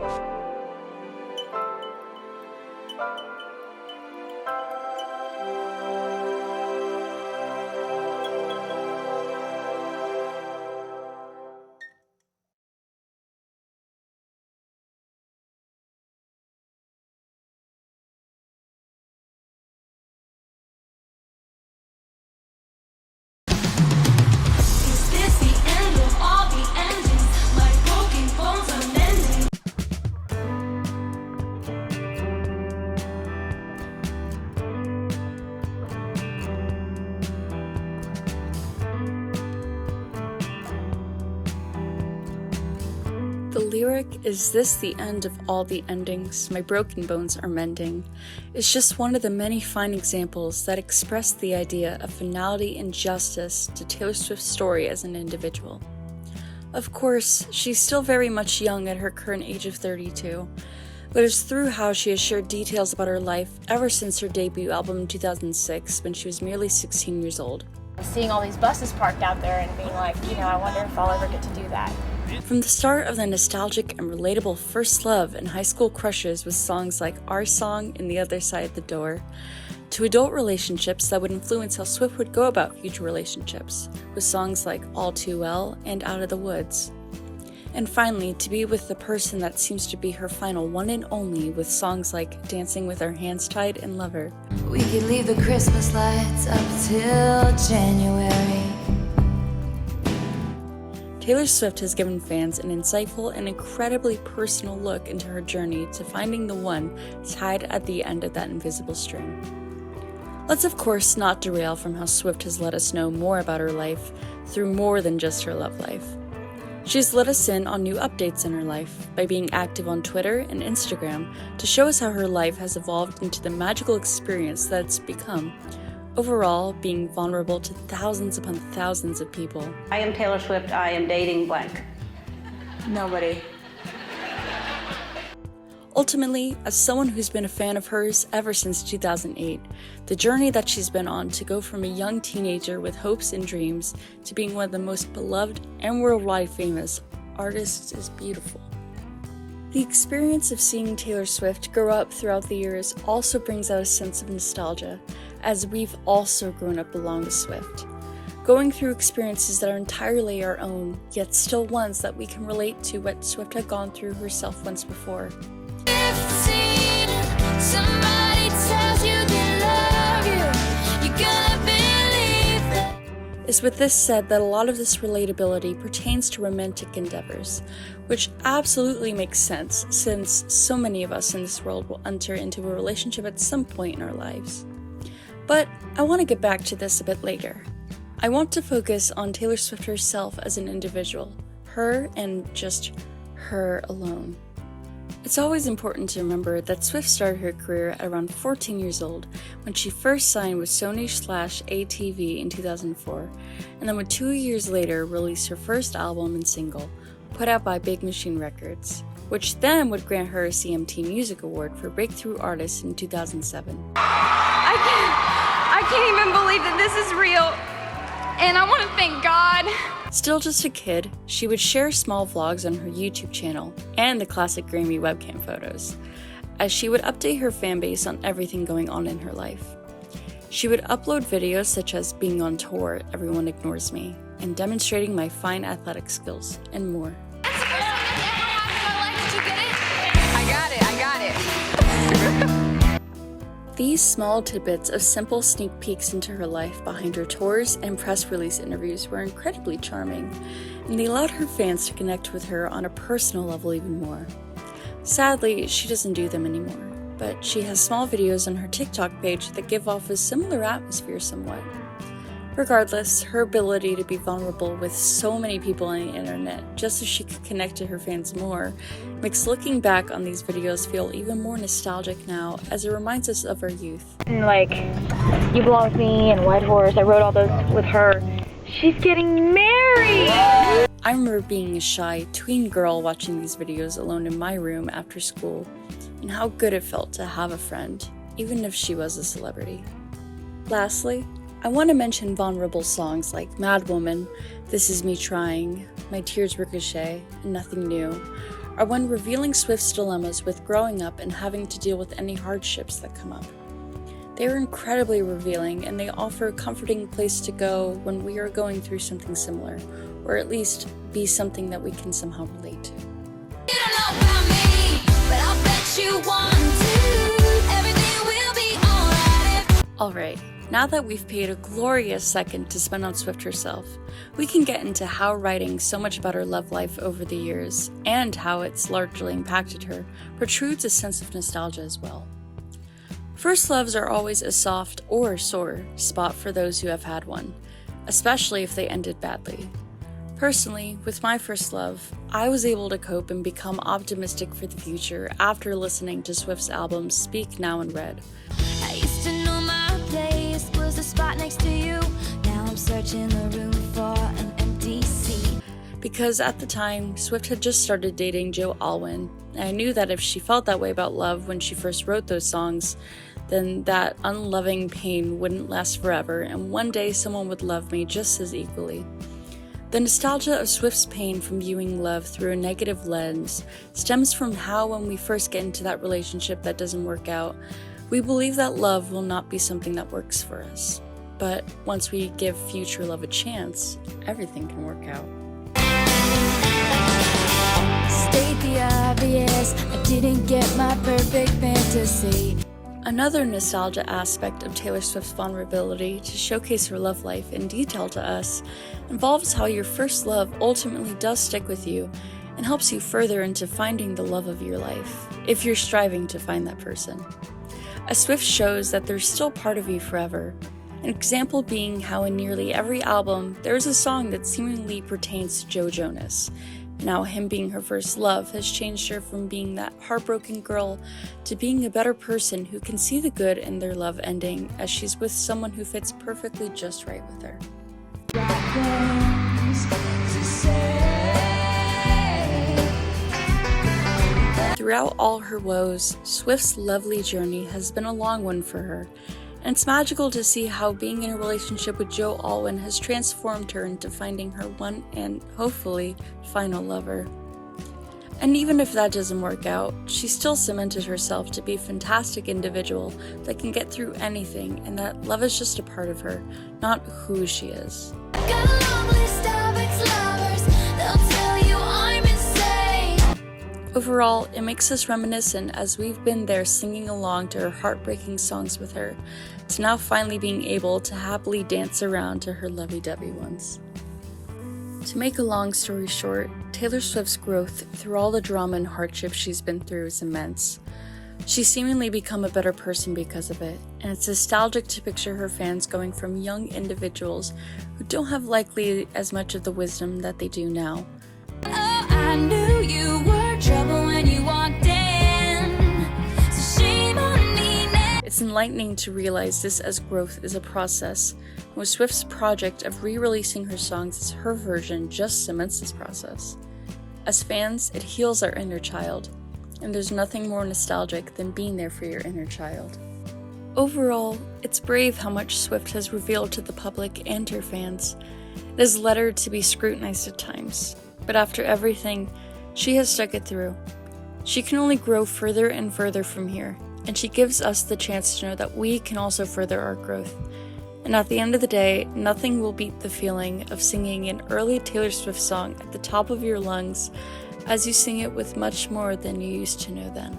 Is this the end of all the endings? My broken bones are mending. The lyric, "Is this the end of all the endings? My broken bones are mending," is just one of the many fine examples that express the idea of finality and justice to Taylor Swift's story as an individual. Of course, she's still very much young at her current age of 32, but it's through how she has shared details about her life ever since her debut album in 2006 when she was merely 16 years old. Seeing all these buses parked out there and being like, I wonder if I'll ever get to do that. From the start of the nostalgic and relatable first love and high school crushes with songs like Our Song and The Other Side of the Door, to adult relationships that would influence how Swift would go about future relationships, with songs like All Too Well and Out of the Woods. And finally, to be with the person that seems to be her final one and only with songs like Dancing with Our Hands Tied and Lover. We could leave the Christmas lights up till January. Taylor Swift has given fans an insightful and incredibly personal look into her journey to finding the one tied at the end of that invisible string. Let's of course not derail from how Swift has let us know more about her life through more than just her love life. She's let us in on new updates in her life by being active on Twitter and Instagram to show us how her life has evolved into the magical experience that it's become, overall being vulnerable to thousands upon thousands of people. I am Taylor Swift, I am dating blank. Nobody. Ultimately, as someone who's been a fan of hers ever since 2008, the journey that she's been on to go from a young teenager with hopes and dreams to being one of the most beloved and worldwide famous artists is beautiful. The experience of seeing Taylor Swift grow up throughout the years also brings out a sense of nostalgia, as we've also grown up along with Swift, going through experiences that are entirely our own, yet still ones that we can relate to what Swift had gone through herself once before. Somebody tells you they love you, you gotta believe that. It's with this said that a lot of this relatability pertains to romantic endeavors, which absolutely makes sense since so many of us in this world will enter into a relationship at some point in our lives. But I want to get back to this a bit later. I want to focus on Taylor Swift herself as an individual, her and just her alone. It's always important to remember that Swift started her career at around 14 years old when she first signed with Sony/ATV in 2004, and then would 2 years later release her first album and single, put out by Big Machine Records, which then would grant her a CMT Music Award for Breakthrough Artist in 2007. I can't even believe that this is real. And I want to thank God. Still just a kid, she would share small vlogs on her YouTube channel and the classic Grammy webcam photos, as she would update her fanbase on everything going on in her life. She would upload videos such as being on tour, Everyone Ignores Me, and demonstrating my fine athletic skills, and more. That's the first time that's ever happened in my life. Did you get it? I got it. These small tidbits of simple sneak peeks into her life behind her tours and press release interviews were incredibly charming, and they allowed her fans to connect with her on a personal level even more. Sadly, she doesn't do them anymore, but she has small videos on her TikTok page that give off a similar atmosphere somewhat. Regardless, her ability to be vulnerable with so many people on the internet just so she could connect to her fans more makes looking back on these videos feel even more nostalgic now, as it reminds us of our youth. And like, You Belong With Me and White Horse, I wrote all those with her. She's getting married! I remember being a shy tween girl watching these videos alone in my room after school, and how good it felt to have a friend, even if she was a celebrity. Lastly, I want to mention vulnerable songs like Mad Woman, This Is Me Trying, My Tears Ricochet, and Nothing New, are when revealing Swift's dilemmas with growing up and having to deal with any hardships that come up. They are incredibly revealing, and they offer a comforting place to go when we are going through something similar, or at least be something that we can somehow relate to. You don't know about me, but I'll bet you want to. Everything will be alright. Alright, now that we've paid a glorious second to spend on Swift herself, we can get into how writing so much about her love life over the years, and how it's largely impacted her, protrudes a sense of nostalgia as well. First loves are always a soft or sore spot for those who have had one, especially if they ended badly. Personally, with my first love, I was able to cope and become optimistic for the future after listening to Swift's albums Speak Now and Red. I used to know my place was the spot next to you. Now I'm searching the room for an empty seat. Because at the time, Swift had just started dating Joe Alwyn, and I knew that if she felt that way about love when she first wrote those songs, then that unloving pain wouldn't last forever, and one day someone would love me just as equally. The nostalgia of Swift's pain from viewing love through a negative lens stems from how, when we first get into that relationship that doesn't work out, we believe that love will not be something that works for us. But once we give future love a chance, everything can work out. State the obvious, I didn't get my perfect fantasy. Another nostalgia aspect of Taylor Swift's vulnerability to showcase her love life in detail to us involves how your first love ultimately does stick with you and helps you further into finding the love of your life, if you're striving to find that person. As Swift shows that they're still part of you forever, an example being how in nearly every album there is a song that seemingly pertains to Joe Jonas, and how him being her first love has changed her from being that heartbroken girl to being a better person who can see the good in their love ending as she's with someone who fits perfectly just right with her. Throughout all her woes, Swift's lovely journey has been a long one for her, and it's magical to see how being in a relationship with Joe Alwyn has transformed her into finding her one and, hopefully, final lover. And even if that doesn't work out, she still cemented herself to be a fantastic individual that can get through anything, and that love is just a part of her, not who she is. Got a long list of ex-lovers, they'll tell you I'm insane. Overall, it makes us reminiscent as we've been there singing along to her heartbreaking songs with her, to now finally being able to happily dance around to her lovey-dovey ones. To make a long story short, Taylor Swift's growth through all the drama and hardship she's been through is immense. She's seemingly become a better person because of it, and it's nostalgic to picture her fans going from young individuals who don't have likely as much of the wisdom that they do now. Oh, I knew you were trouble when you walked in, so shame on me now. It's enlightening to realize this as growth is a process, and with Swift's project of re-releasing her songs as her version just cements this process. As fans, it heals our inner child, and there's nothing more nostalgic than being there for your inner child. Overall, it's brave how much Swift has revealed to the public and her fans. It has led her to be scrutinized at times, but after everything, she has stuck it through. She can only grow further and further from here, and she gives us the chance to know that we can also further our growth. And at the end of the day, nothing will beat the feeling of singing an early Taylor Swift song at the top of your lungs as you sing it with much more than you used to know then.